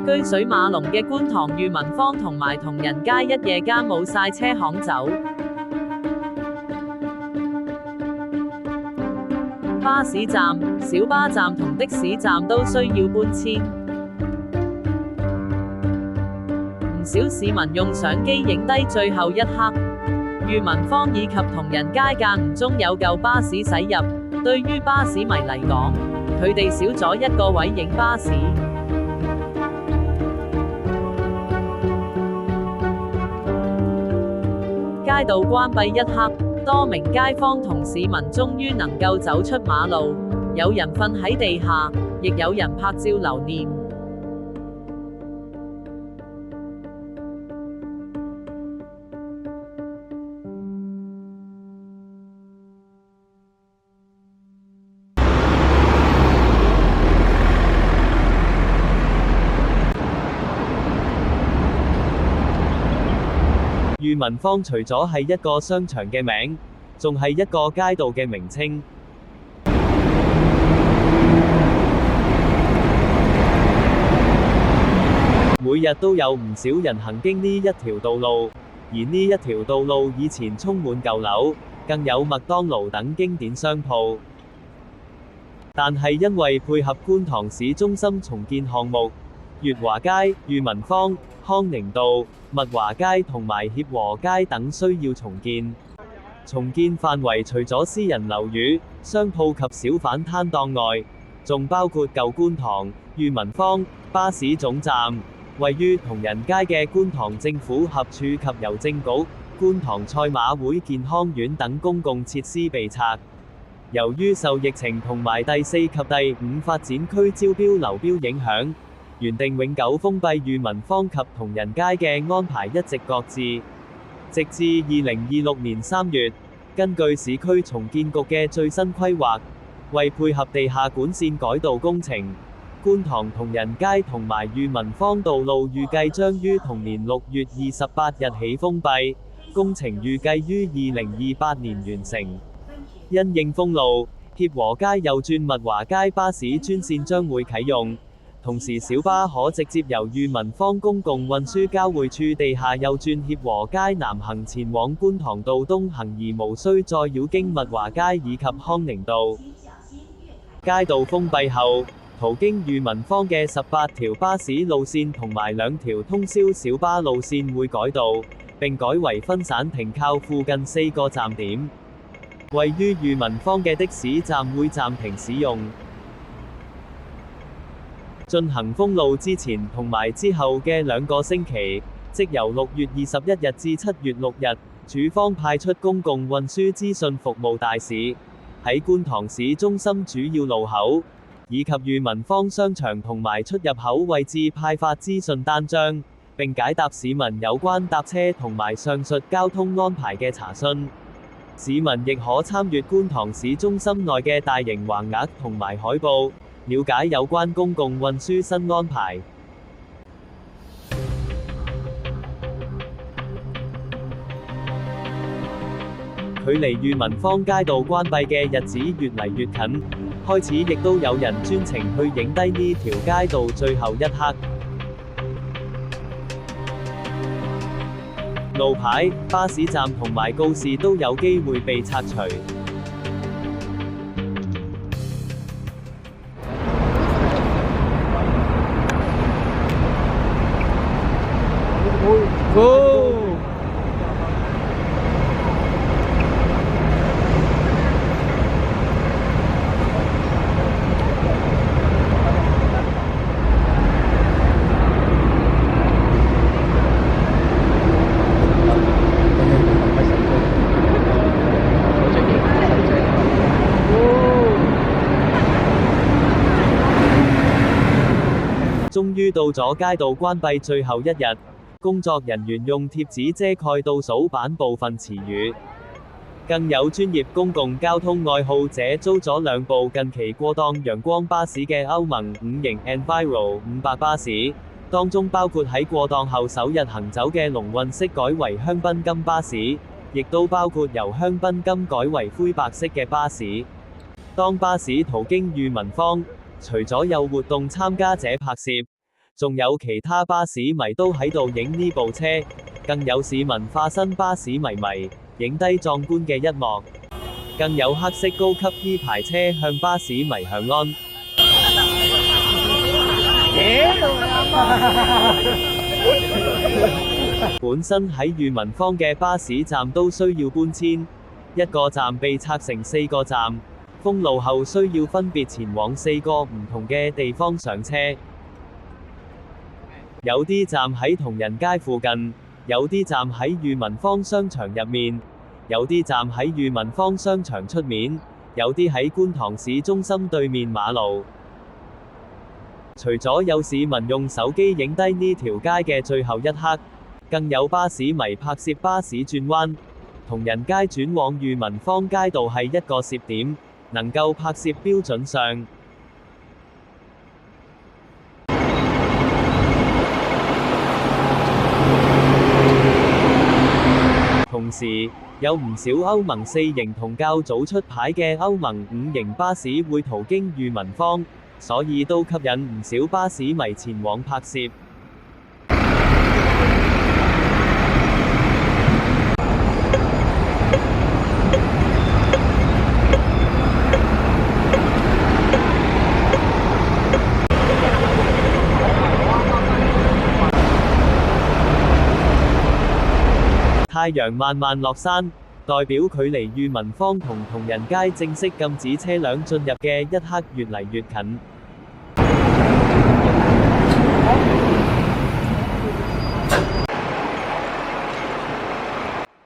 居水馬龍嘅觀塘裕民坊同埋同仁街一夜間冇晒車行走。巴士站、小巴站同的士站都需要搬遷。唔少市民用相機影低最後一刻。裕民坊以及同仁街間唔中有舊巴士駛入，對於巴士迷嚟講，佢哋少咗一個位影巴士。街道關閉一刻，多名街坊同市民終於能夠走出馬路，有人瞓喺地下，亦有人拍照留念。裕民坊除咗係一個商場嘅名，仲係一個街道嘅名稱。每日都有唔少人行經呢一條道路，而呢一條道路以前充滿舊樓，更有麥當勞等經典商鋪。但係因為配合觀塘市中心重建項目，月華街、裕民坊、康寧道、物華街同埋協和街等需要重建。重建範圍除咗私人樓宇、商鋪及小販攤檔外，仲包括舊觀塘、裕民坊、巴士總站、位於同仁街嘅觀塘政府合署及郵政局、觀塘賽馬會健康院等公共設施被拆。由於受疫情同埋第4及第5發展區招標流標影響，原定永久封閉裕民坊及同仁街嘅安排一直擱置，直至2026年3月，根據市區重建局嘅最新規劃，為配合地下管線改道工程，觀塘同仁街同埋裕民坊道路預計將於同年6月28日起封閉，工程預計於2028年完成。因應封路，協和街右轉物華街巴士專線將會啟用。同時小巴可直接由裕民坊公共運輸交匯處地下右轉協和街南行前往觀塘道東行，而無需再繞經物華街以及康寧道。街道封閉後，途經裕民坊嘅18條巴士路線同埋2條通宵小巴路線會改道，並改為分散停靠附近4個站點。位於裕民坊嘅的士站會暫停使用。進行封路之前同埋之後嘅2個星期，即由6月21日至7月6日，署方派出公共運輸資訊服務大使，喺觀塘市中心主要路口，以及裕民坊商場同埋出入口位置派發資訊單張，並解答市民有關搭車同埋上述交通安排嘅查詢。市民亦可參閱觀塘市中心內嘅大型橫額同埋海報，了解有關公共運輸新安排。距離裕民坊街道關閉嘅日子越嚟越近，開始亦都有人專程去影低呢條街道最後一刻。路牌、巴士站同埋告示都有機會被拆除。終於到咗街道關閉最後一日，工作人員用貼紙遮蓋倒數版部分詞語。更有專業公共交通愛好者租咗2部近期過檔陽光巴士嘅歐盟5型 Enviro 500巴士，當中包括喺過檔後首日行走嘅龍運色改為香檳金巴士，亦都包括由香檳金改為灰白色嘅巴士。當巴士途經裕民坊，除咗有活動參加者拍攝，仲有其他巴士迷都喺度影呢部車，更有市民化身巴士迷，影低壯觀嘅一幕。更有黑色高級 P 牌車向巴士迷響安。本身喺裕民坊嘅巴士站都需要搬遷，一個站被拆成4個站，封路後需要分別前往4個唔同嘅地方上車。有啲站喺同仁街附近，有啲站喺裕民坊商場入面，有啲站喺裕民坊商場出面，有啲喺觀塘市中心對面馬路。除咗有市民用手機影低呢條街嘅最後一刻，更有巴士迷拍攝巴士轉彎。同仁街轉往裕民坊街道係一個攝點，能夠拍攝標準相。同時，有唔少歐盟4型同較早出牌嘅歐盟5型巴士會途經裕民坊，所以都吸引唔少巴士迷前往拍攝。太陽慢慢落山，代表距離裕民坊同同仁街正式禁止車輛進入嘅一刻越嚟越近。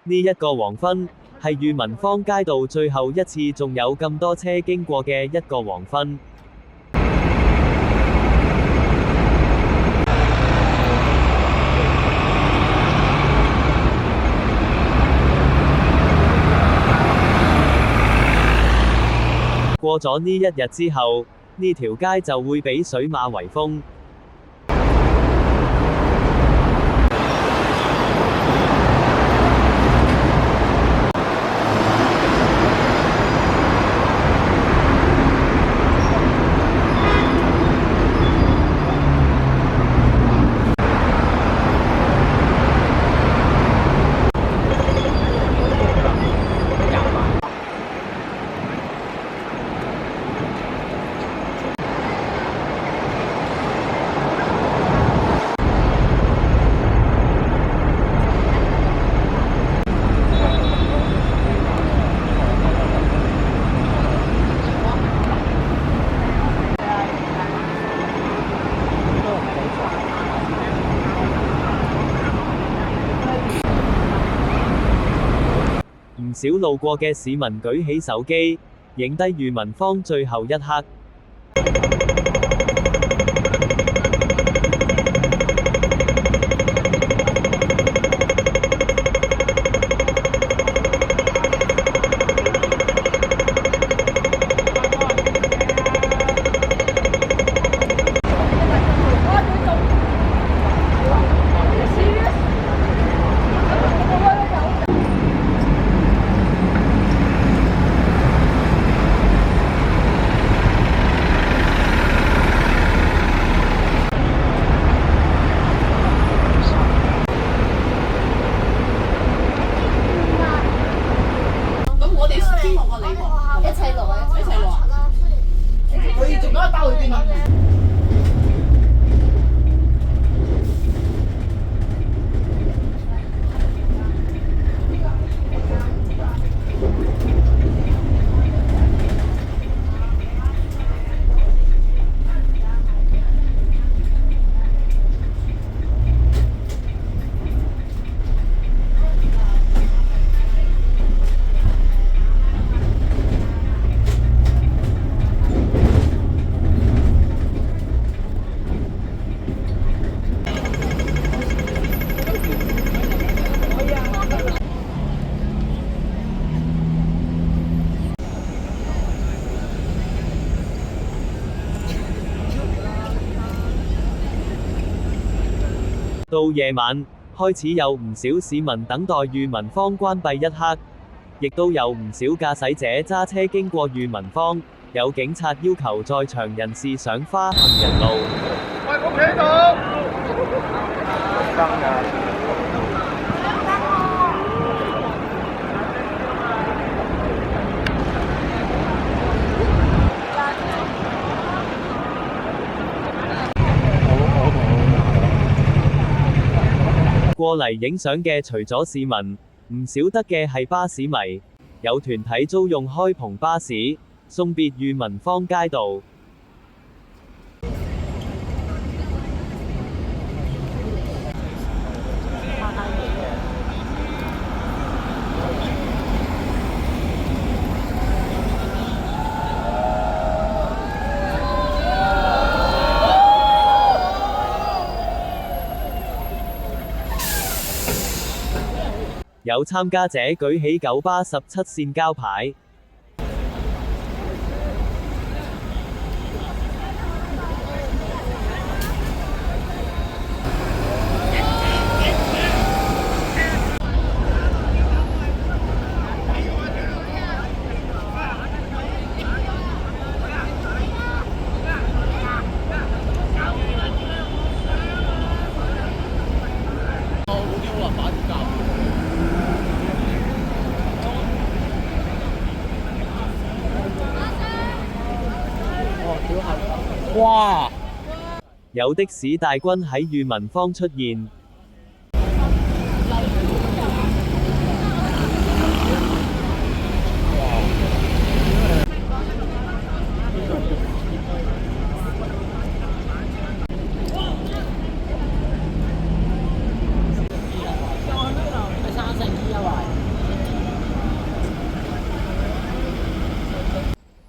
呢一個黃昏，係裕民坊街道最後一次仲有咁多車經過嘅一個黃昏。過咗呢一日之後，呢條街就會俾水馬圍封。唔少路過嘅市民舉起手機，影低裕民坊最後一刻。到夜晚，開始有唔少市民等待裕民坊關閉一刻，亦都有唔少駕駛者揸車經過裕民坊，有警察要求在場人士上花行人路。過嚟影相嘅除咗市民，唔少得嘅係巴士迷，有團體租用開篷巴士，送別裕民坊街道。有參加者舉起九巴17線膠牌。哇！有的士大軍喺裕民坊出現。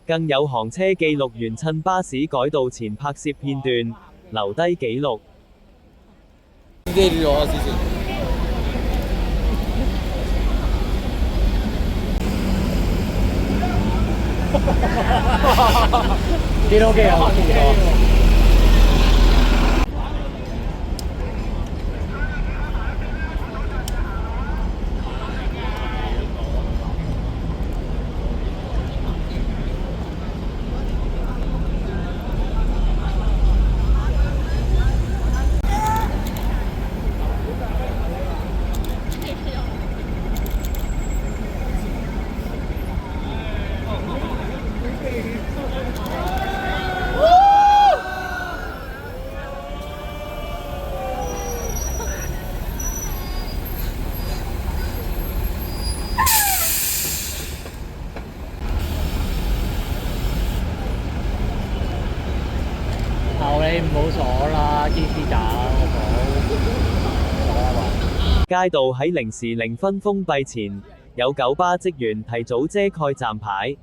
更有行車記錄員趁巴士改道前拍攝片段，留低紀錄。幾多機啊？幾多？你唔好鎖啦，機師走街道喺0時0分封閉前，有九巴職員提早遮蓋站牌。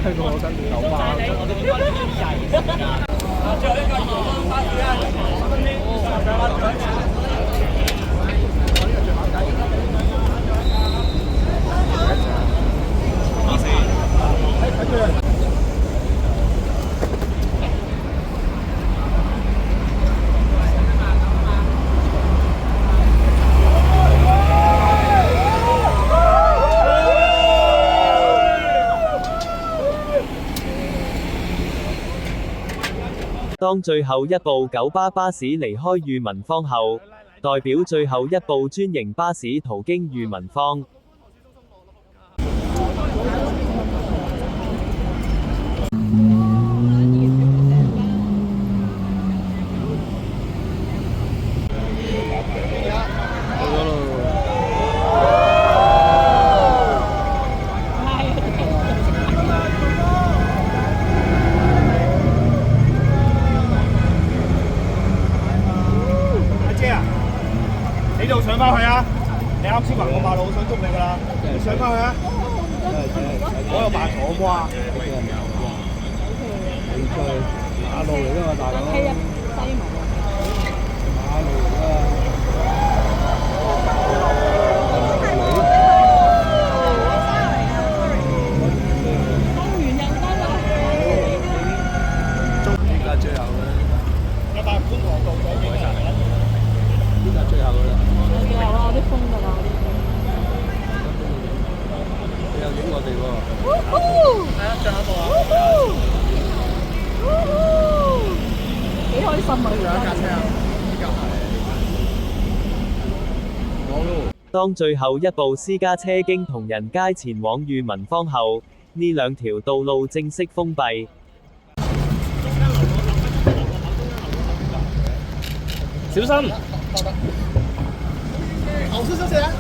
去過跟住九巴。最後一個移動巴士啊！10分鐘。當最後一部九巴巴士離開裕民坊後，代表最後一部專營巴士途經裕民坊。你度上返去啊！你啱先橫過馬路，我想捉你㗎啦！你上返去啊！我又扮傻瓜。馬路嚟㗎嘛，大佬。係啊，西文啊。馬路嚟㗎。公園又得啦。依家最後啦。一百觀塘道嗰邊就係啦。依家最後啦。最後啦，有啲風㗎啦，有啲風。你又影我哋喎。係啊，最後一步啊！幾開心啊！有一架車啊！當最後一部私家車經同仁街前往裕民坊後，呢兩條道路正式封閉。小心！後少少少啊！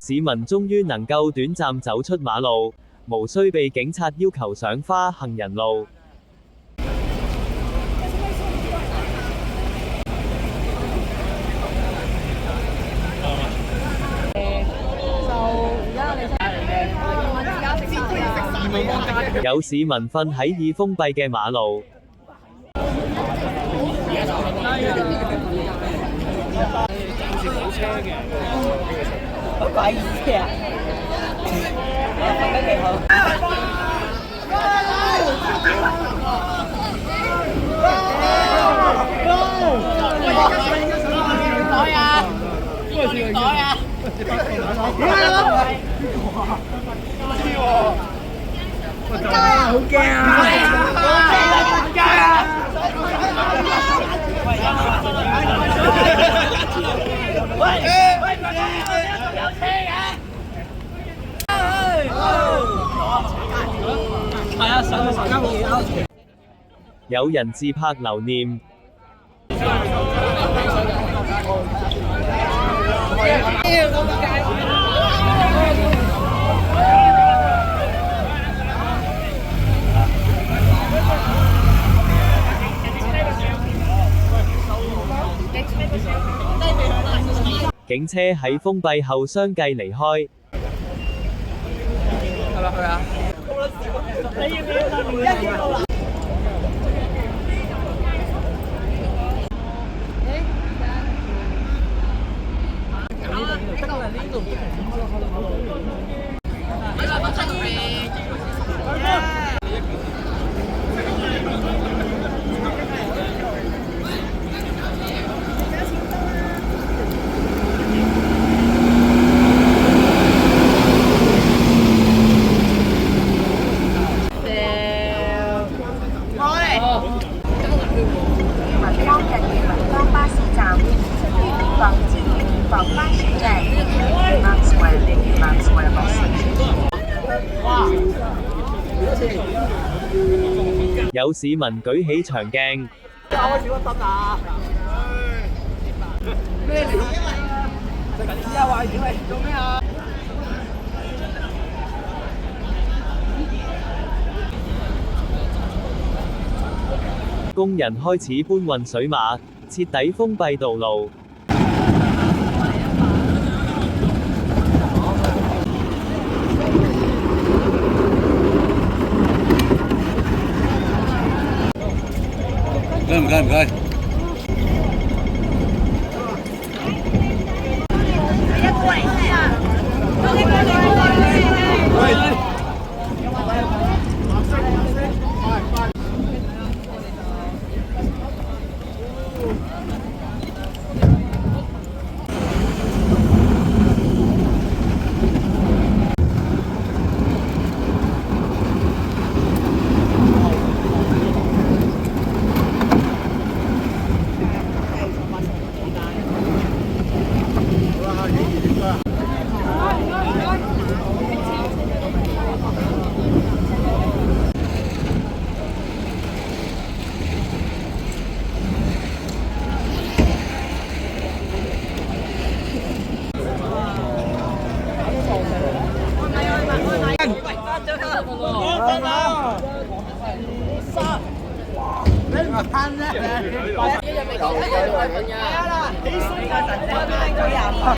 市民終於能夠短暫走出馬路，無需被警察要求上花行人路。有市民瞓喺已封閉嘅馬路。好鬼意思啊！瞓得幾好。袋啊！袋啊！好驚有人自拍留念。警車喺封閉後相繼離開。係咪去啊？有市民舉起長鏡。開少個燈啊！咩料？食緊啲啊！壞料嚟，做咩啊？工人開始搬運水馬，徹底封閉道路。唔該唔該。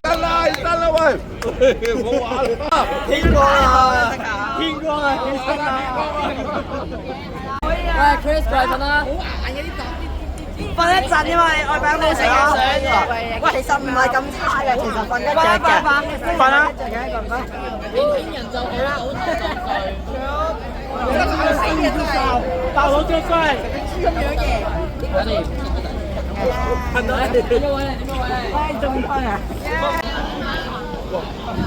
得啦，得啦喂，唔好玩啦，天光啊！天光啊，天光啊！喂，Chris 過嚟瞓啦。瞓一陣，因為我俾冇食嘢想。喂，其實唔係咁差嘅，其實瞓一陣嘅。瞓啦。大佬最衰，咁樣嘅。瞓到點樣位咧？喂，仲瞓啊？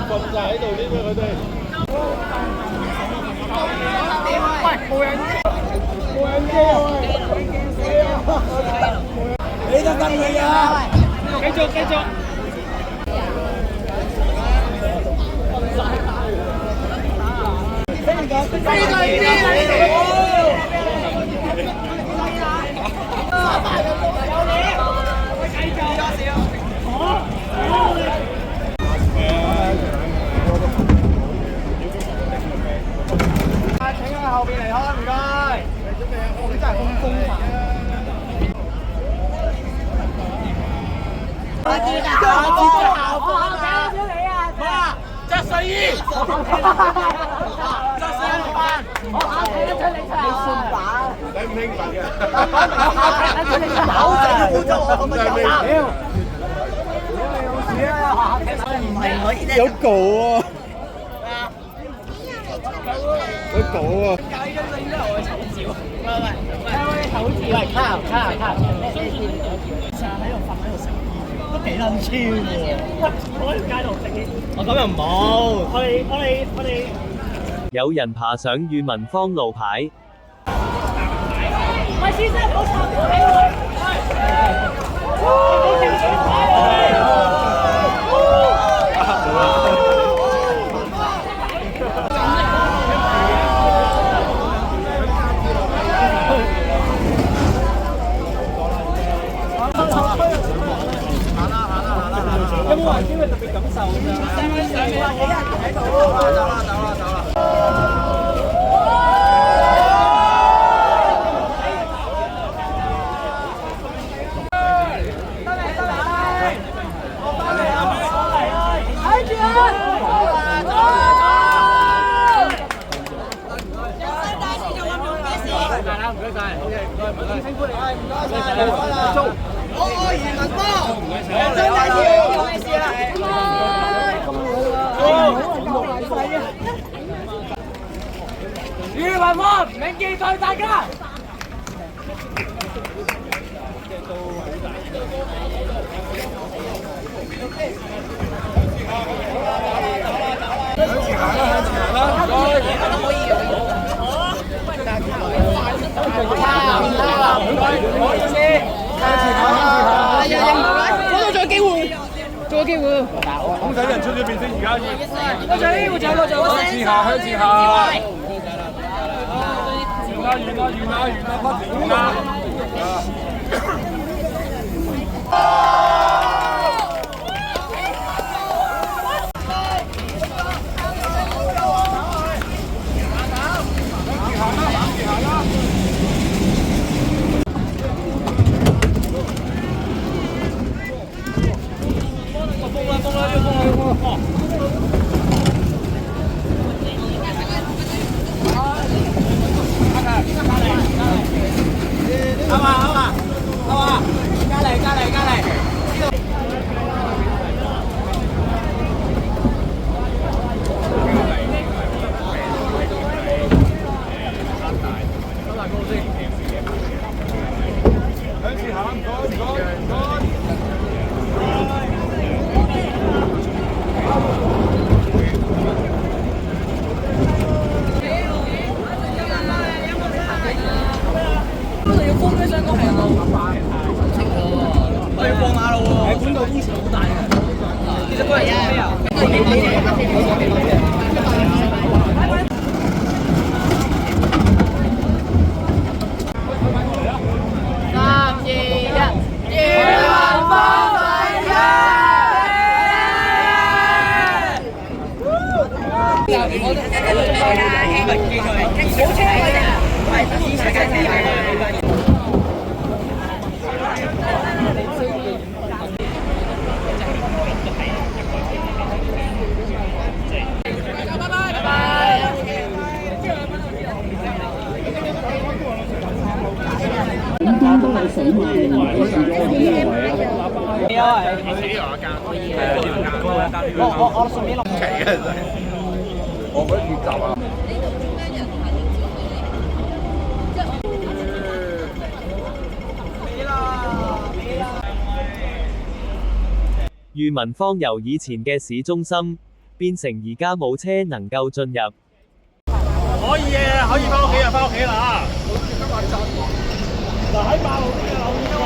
瞓曬喺度呢個佢哋。喂，冇人你得跟佢啊！繼續繼續。請喺後邊嚟開，唔該。你真係咁風範。着睡衣，着睡衣扮，你算把。你唔興奮嘅？搞死污糟我咁嘅樣。唔係可以咧。有稿啊！有稿啊！喂，卡，成日喺度瞓喺度食，都幾撚超喎！我喺條街度食啲，我咁又唔好。我哋有人爬上裕民坊路牌。喂，先生，唔好插隊。有冇話邊個特別感受咁樣？走啦！唔該晒，OK，唔該，辛苦你，唔該晒，我移民多，真係要咩事啦？移民多，銘記對大家。向前行啦，唔好意思，我仲有機會，空仔人出咗邊先，而家我仲有機會，向前行，向前行，遠啦，裕民坊由以前嘅市中心變成而家冇車能夠進入。可以嘅，可以翻屋企就翻屋企啦嗱喺8號邊留意喎。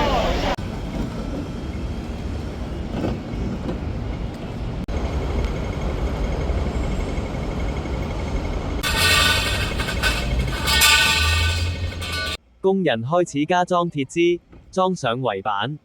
工人開始加裝鐵枝，裝上圍板。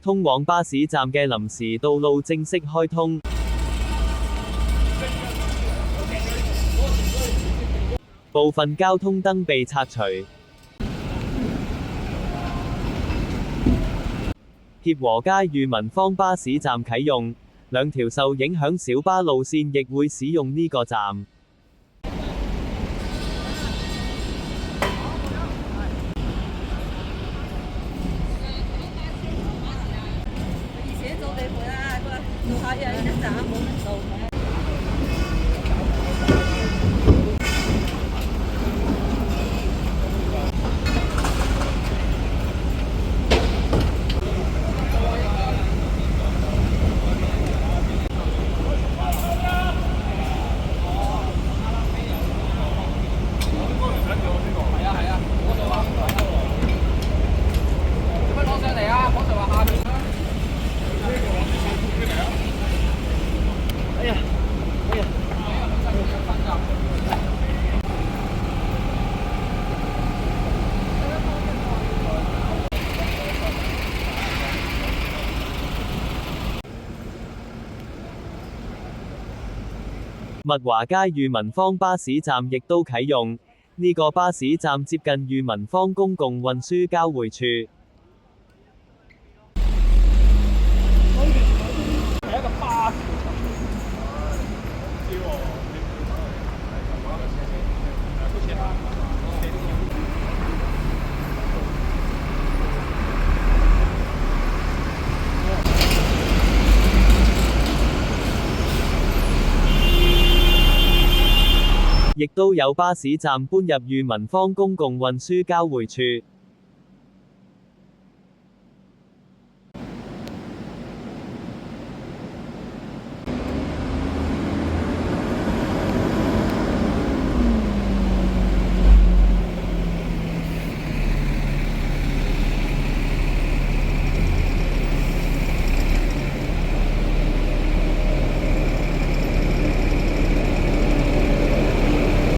通往巴士站嘅臨時道路正式開通。部分交通燈被拆除。協和街裕民坊巴士站啟用，兩條受影響小巴路線亦會使用呢個站。物華街裕民坊巴士站亦都啟用，呢個巴士站接近裕民坊公共運輸交匯處。係一個巴士。亦都有巴士站搬入裕民坊公共運輸交匯處。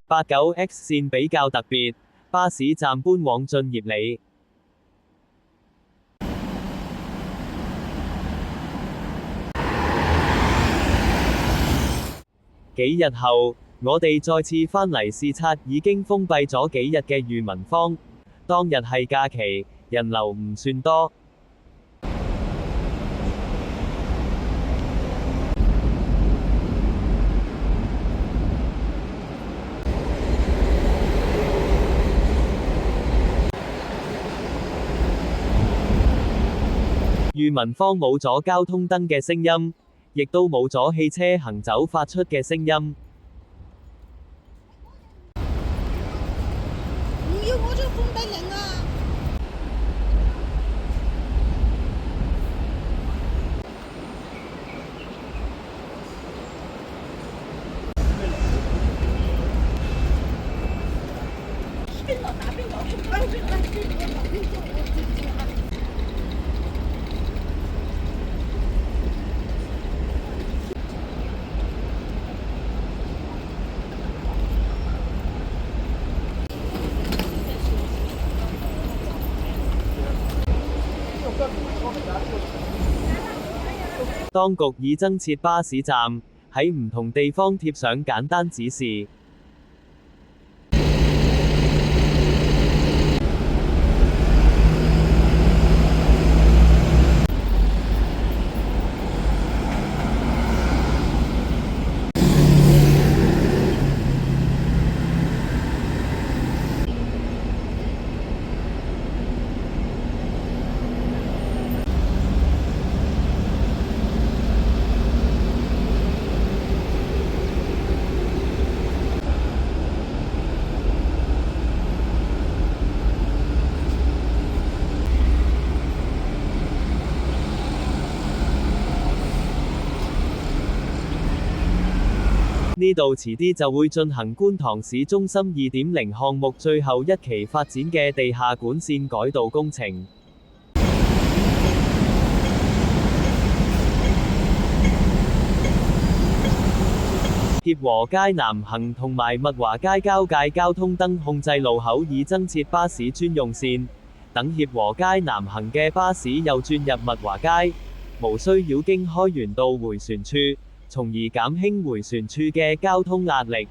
89X 線比較特別，巴士站搬往駿業里。幾日後，我哋再次返嚟視察已經封閉咗幾日嘅裕民坊。當日係假期，人流唔算多。裕民坊冇咗交通燈嘅聲音，亦都冇咗汽車行走發出嘅聲音。唔要我張封閉令啊！邊個打邊個？當局已增設巴士站，喺唔同地方貼上簡單指示。呢度遲啲就會進行觀塘市中心2.0項目最後一期發展嘅地下管線改道工程。協和街南行同埋物華街交界交通燈控制路口已增設巴士專用線，等協和街南行嘅巴士又轉入物華街，無需繞經開源道迴旋處，從而減輕迴旋處嘅交通壓力。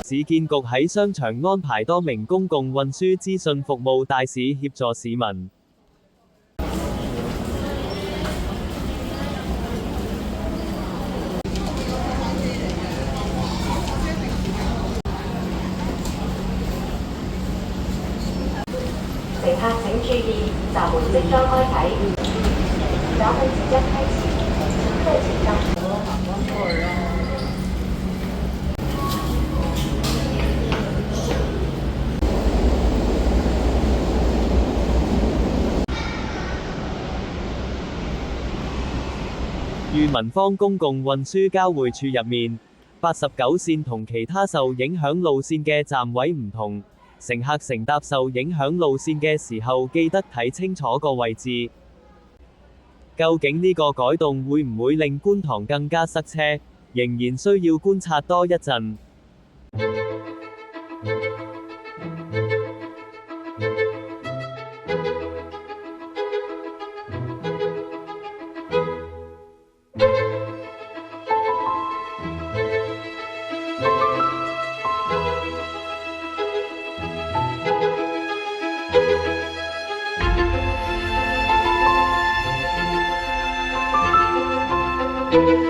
市建局喺商場安排多名公共運輸資訊服務大使協助市民。乘客請注意，閘門即將開啟，稍後即將開始，請客請到。裕民坊公共運輸交匯處入面，89線同其他受影響路線嘅站位唔同，乘客乘搭受影響路線嘅時候記得睇清楚個位置。究竟呢個改動會唔會令觀塘更加塞車，仍然需要觀察多一陣。Thank you.